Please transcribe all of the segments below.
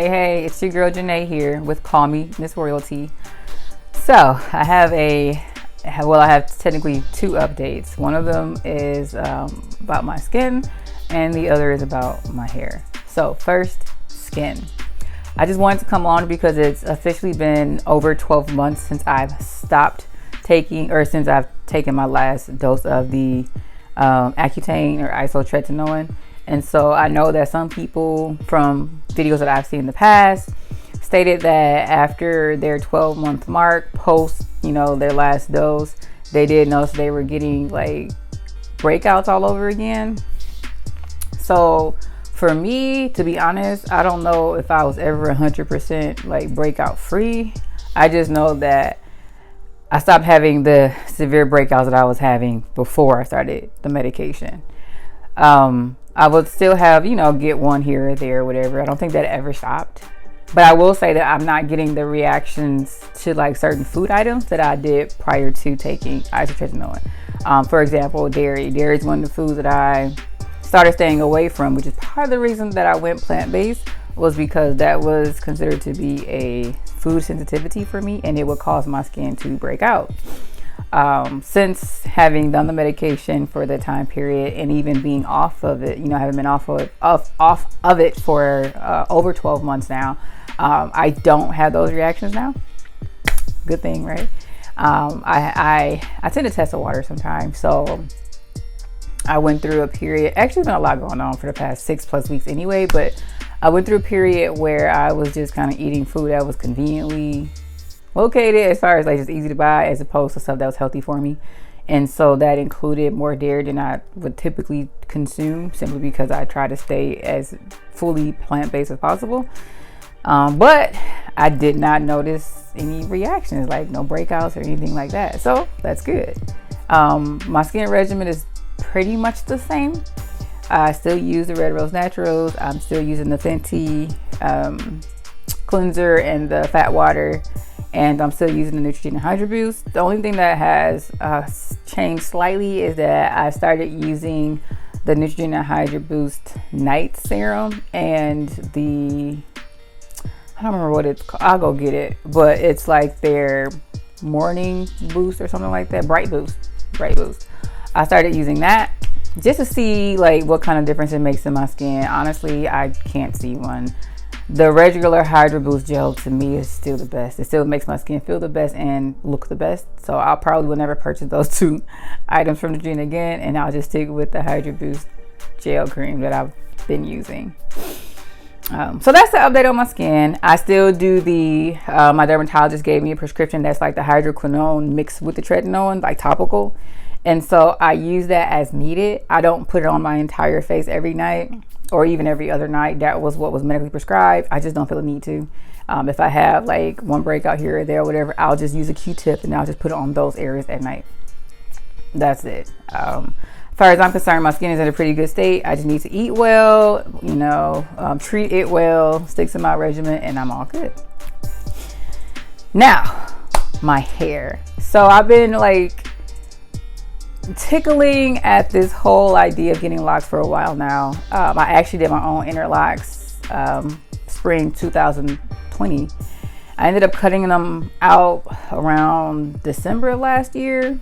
Hey, it's your girl Jenee here with Call Me Miss Royalty. So I have technically two updates. One of them is about my skin, and the other is about my hair. So first, skin. I just wanted to come on because it's officially been over 12 months since I've stopped taking, or since I've taken my last dose of the accutane or isotretinoin. And so I know that some people from videos that I've seen in the past stated that after their 12-month mark, post, their last dose, they did notice they were getting like breakouts all over again. So for me, to be honest, I don't know if I was ever 100% like breakout free. I just know that I stopped having the severe breakouts that I was having before I started the medication. I would still have, get one here or there, whatever. I don't think that ever stopped. But I will say that I'm not getting the reactions to like certain food items that I did prior to taking isotretinoin. For example, dairy. Dairy is one of the foods that I started staying away from, which is part of the reason that I went plant-based, was because that was considered to be a food sensitivity for me, and it would cause my skin to break out. Since having done the medication for the time period and even being off of it, I haven't been off of it for over 12 months now. I don't have those reactions now. Good thing, right? I tend to test the water sometimes, so I went through a period. Actually, there's been a lot going on for the past 6+ weeks anyway, but I went through a period where I was just kind of eating food that was conveniently located as far as like just easy to buy, as opposed to stuff that was healthy for me. And so that included more dairy than I would typically consume, simply because I try to stay as fully plant-based as possible. But I did not notice any reactions, like no breakouts or anything like that. So that's good. My skin regimen is pretty much the same. I still use the Red Rose Naturals. I'm still using the Fenty cleanser and the fat water. And I'm still using the Neutrogena Hydro Boost. The only thing that has changed slightly is that I started using the Neutrogena Hydro Boost Night Serum and I don't remember what it's called. I'll go get it. But it's like their morning boost or something like that. Bright Boost. I started using that just to see like what kind of difference it makes in my skin. Honestly, I can't see one. The regular Hydro Boost gel to me is still the best. It still makes my skin feel the best and look the best. So I probably will never purchase those two items from Jenee again, and I'll just stick with the Hydro Boost gel cream that I've been using. So that's the update on my skin. I still do my dermatologist gave me a prescription that's like the hydroquinone mixed with the tretinoin, like topical. And so I use that as needed. I don't put it on my entire face every night or even every other night. That was what was medically prescribed. I just don't feel the need to. If I have like one breakout here or there or whatever, I'll just use a Q-tip and I'll just put it on those areas at night. That's it. As far as I'm concerned, my skin is in a pretty good state. I just need to eat well, treat it well, stick to my regimen, and I'm all good. Now, my hair. So I've been like tickling at this whole idea of getting locks for a while now. I actually did my own inner locks spring 2020. I ended up cutting them out around December last year,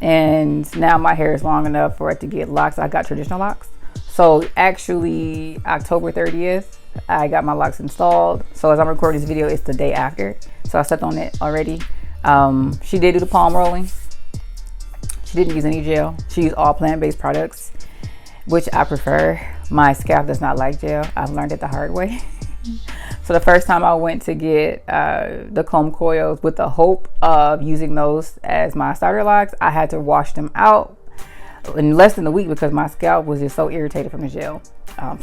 and now my hair is long enough for it to get locks. I got traditional locks. So actually October 30th I got my locks installed. So as I'm recording this video, it's the day after, so I slept on it already. She did do the palm rolling. She didn't use any gel. She used all plant-based products, which I prefer. My scalp does not like gel. I've learned it the hard way. So the first time I went to get the comb coils with the hope of using those as my starter locks, I had to wash them out in less than a week because my scalp was just so irritated from the gel.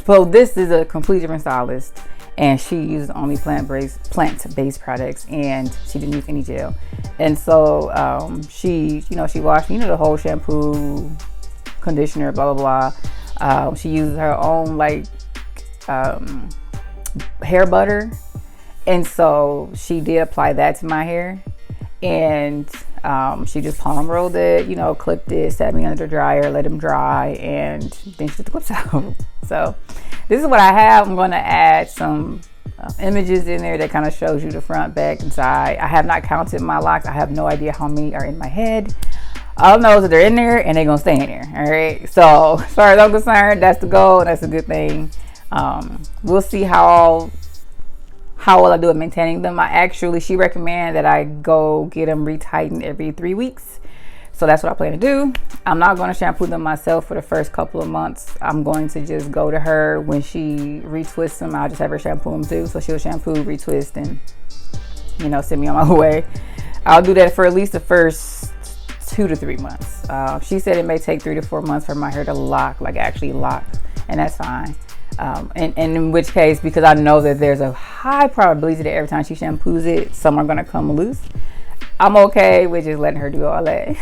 So this is a completely different stylist, and she uses only plant-based products, and she didn't use any gel. And so she washed me, the whole shampoo, conditioner, blah blah blah. She uses her own hair butter, and so she did apply that to my hair, and she just palm rolled it, clipped it, set me under the dryer, let them dry, and then she took the clips out. So this is what I have. I'm going to add some images in there that kind of shows you the front, back, and side. I have not counted my locks. I have no idea how many are in my head. All I know is that they're in there and they're gonna stay in there. All right. So as far as I'm concerned, that's the goal. And that's a good thing. We'll see how well I do at maintaining them. She recommended that I go get them retightened every 3 weeks. So that's what I plan to do. I'm not going to shampoo them myself for the first couple of months. I'm going to just go to her when she retwists them. I'll just have her shampoo them too. So she'll shampoo, retwist, and send me on my way. I'll do that for at least the first 2 to 3 months. She said it may take 3 to 4 months for my hair to actually lock, and that's fine. And in which case, because I know that there's a high probability that every time she shampoos it, some are going to come loose, I'm okay with just letting her do all that.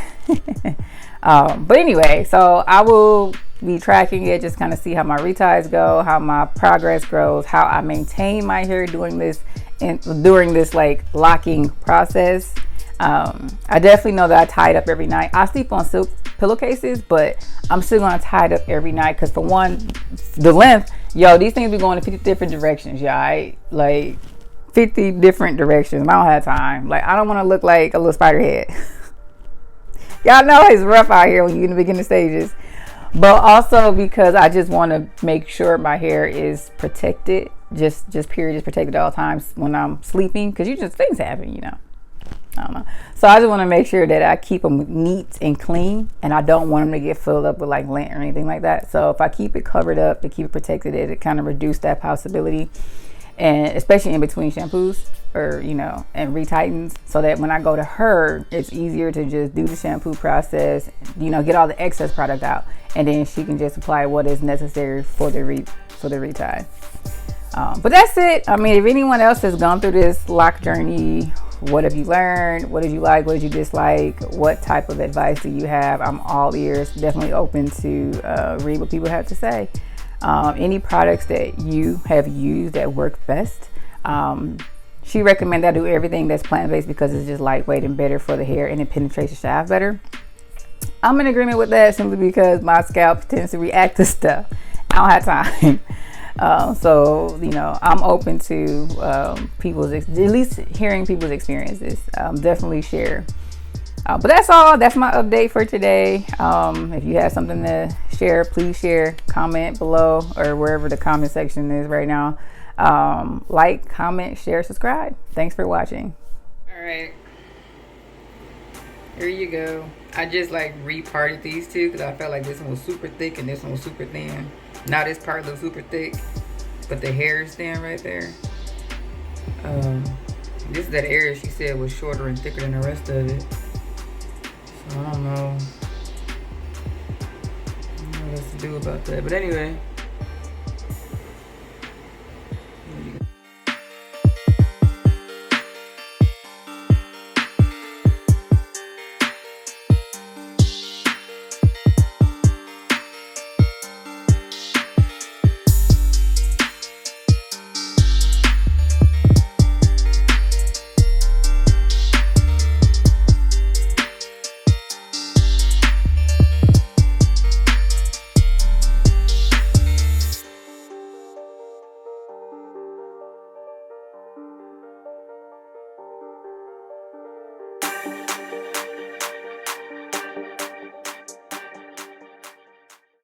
But anyway, so I will be tracking it, just kind of see how my reties go, how my progress grows, how I maintain my hair during this like locking process. I definitely know that I tie it up every night. I sleep on silk pillowcases, but I'm still gonna tie it up every night because, for one, the length, these things be going in 50 different directions, like 50 different directions. I don't have time. Like, I don't want to look like a little spider head. Y'all know it's rough out here when you're in the beginning stages, but also because I just want to make sure my hair is protected, just protected at all times when I'm sleeping, because things happen, I don't know. So I just want to make sure that I keep them neat and clean, and I don't want them to get filled up with like lint or anything like that. So if I keep it covered up, to keep it protected, it kind of reduce that possibility, and especially in between shampoos or and retightens, so that when I go to her, it's easier to just do the shampoo process, get all the excess product out, and then she can just apply what is necessary for the retie. But that's it. I mean, if anyone else has gone through this lock journey, what have you learned? What did you like? What did you dislike? What type of advice do you have? I'm all ears. Definitely open to read what people have to say. Any products that you have used that work best. She recommended I do everything that's plant-based because it's just lightweight and better for the hair, and it penetrates the shaft better. I'm in agreement with that simply because my scalp tends to react to stuff. I don't have time. So I'm open to at least hearing people's experiences. Definitely share. But that's all. That's my update for today. If you have something to share, please share. Comment below or wherever the comment section is right now. Like, comment, share, subscribe. Thanks for watching. All right. Here you go. I just reparted these two because I felt like this one was super thick and this one was super thin. Now this part looks super thick, but the hair is thin right there. This is that area she said was shorter and thicker than the rest of it. So I don't know what else to do about that. But anyway.